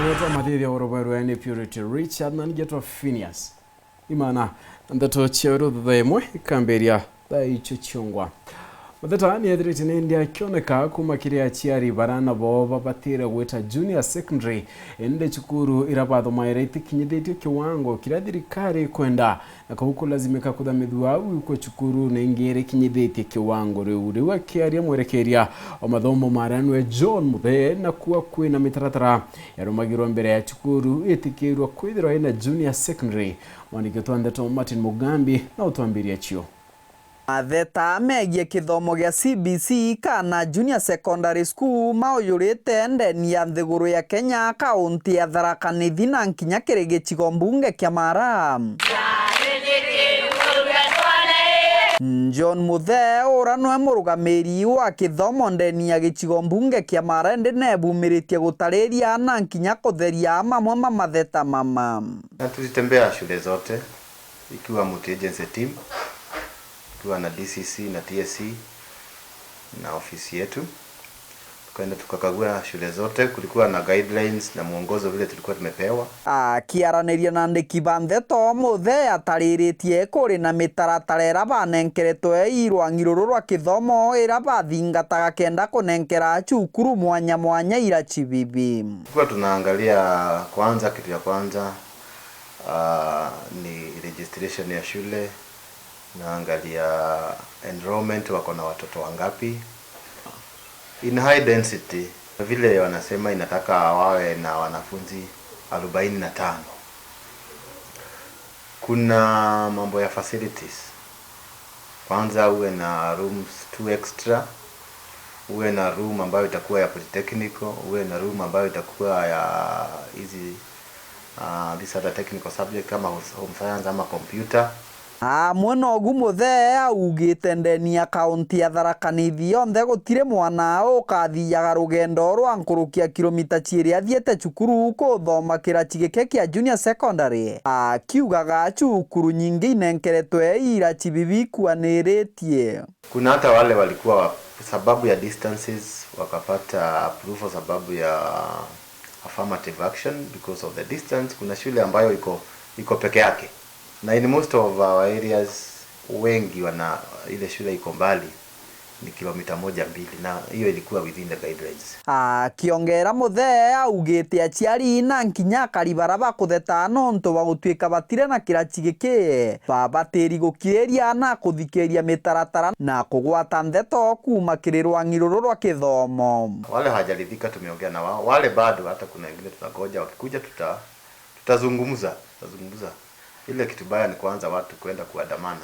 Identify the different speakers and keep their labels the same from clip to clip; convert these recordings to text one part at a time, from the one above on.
Speaker 1: Unato madhiri orobaru ene Purity Richard na ngeto Phineas. Imana ndato chero dhemwe kamberia da icho chungwa. Madata ni edriti n'india kioneka kumakiri ACIARI barana bo babatira gweta junior secondary ende CUKURU irabadho maireti kinyidetio kiwango kira thirikari kwenda na kahuko lazimika kuthamithua uko CUKURU na ingere kinyidetio kiwango riu akiaria mwerekeria o mathomo maranwe John Muthe na kuwa kwina mitaratara yarumagirwa mbere ya CUKURU itikirwa kwithirwa ina junior secondary waniketo ndeto Martin Mugambi na utwambiria chio.
Speaker 2: Atheta megie kithomo gya CBC kana junior secondary school mauyurite ndeni ya thiguru ya Kenya kaunti ya Tharaka Nithi na nkinya kiri gicigo mbunge kia Mara. John Muthe uranwe murugamiri wa kithomo ndeni ya gicigo mbunge kia Mara ndi nebumiritie gutariria na nkinya kutheria mamwe matheta mama.
Speaker 3: Na tulitembea shule zote ikiwa multi agency team, tukiwa na DCC na TSC na ofisi yetu, tukaenda tukakagua shule zote. Kulikuwa na guidelines na mwongozo vile tulikuwa tumepewa.
Speaker 2: Kiaraniria na ndiki bantheto Muthe atariritie kuri na mitaratara ira banenkeretwe irwangiruru rwa kithomo ira bathingataga kenda kunenkera CUKURU mwanya mwanya ira chibibi.
Speaker 3: Kwa tunaangalia kwanza, kitu ya kwanza ni registration ya shule, naangalia enrollment, wako na watoto wangapi. In high density vile wanasema inataka wawe na wanafunzi 45. Kuna mambo ya facilities. Kwanza uwe na rooms 2 extra, uwe na room ambayo itakuwa ya polytechnical, uwe na room ambayo itakuwa ya hizi these other technical subject kama home science ama computer.
Speaker 2: Mwana ogu Muthe augite ndeni ya kaunti ya Tharaka Nithi yonthe gutire mwana ukathiaga rugendo rwa nkurukia kilomita 2 athiete CUKURU kuthoma kirachi gike kia junior secondary. Akiugaga CUKURU nyingi inenkeretwe irachi bibi kwaniritie.
Speaker 3: Kuna hata wale walikuwa sababu ya distances wakapata approval sababu ya affirmative action because of the distance. Kuna shule ambayo iko peke yake, na in most of our areas wengi wana ile shule iko mbali, ni kilomita 1-2, na hiyo ilikuwa within the guidelines.
Speaker 2: Kiongera Muthe augite ACIARI na nkinya karibara bakutheta nonto bagutwika batire na kirachi giki babatiri gukiriria na kuthikeria mitaratara na kugwata ntheto kuma kirirwangiruru rwa kithomo.
Speaker 3: Wale hajaridhika tumeongea na wao, wale bado hata kuna wengine tunagoja wakikuja tutazungumza. Ile kitu baya ni kwanza watu kwenda kuandamana,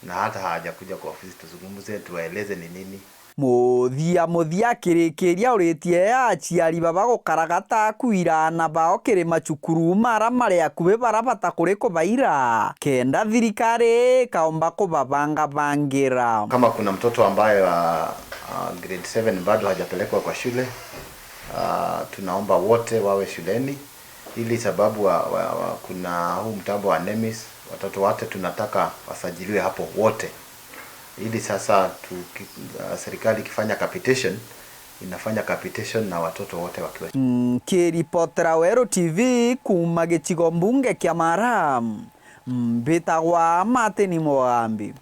Speaker 3: na hata hajakuja kwa ofisi tuzungumze tuwaeleze ni nini.
Speaker 2: Muthia kirikiria uritie ACIARI baba gukaragata kuira na bao kirima CUKURU mara mari akuwe barabata kuri kubaira kenda thirikari kaomba kubabanga bangira.
Speaker 3: Kama kuna mtoto ambaye grade 7 bado hajapelekwa kwa shule, tunaomba wote wawe shuleni, ili sababu kuna huu mtambo wa NEMIS, watoto wote tunataka wasajiliwe hapo wote, ili sasa serikali ikifanya capitation inafanya capitation na watoto wote wakiwa.
Speaker 2: Kiripotera Weru TV kuma gicigo mbunge kia Mara, mbitagwa Martin Mugambi.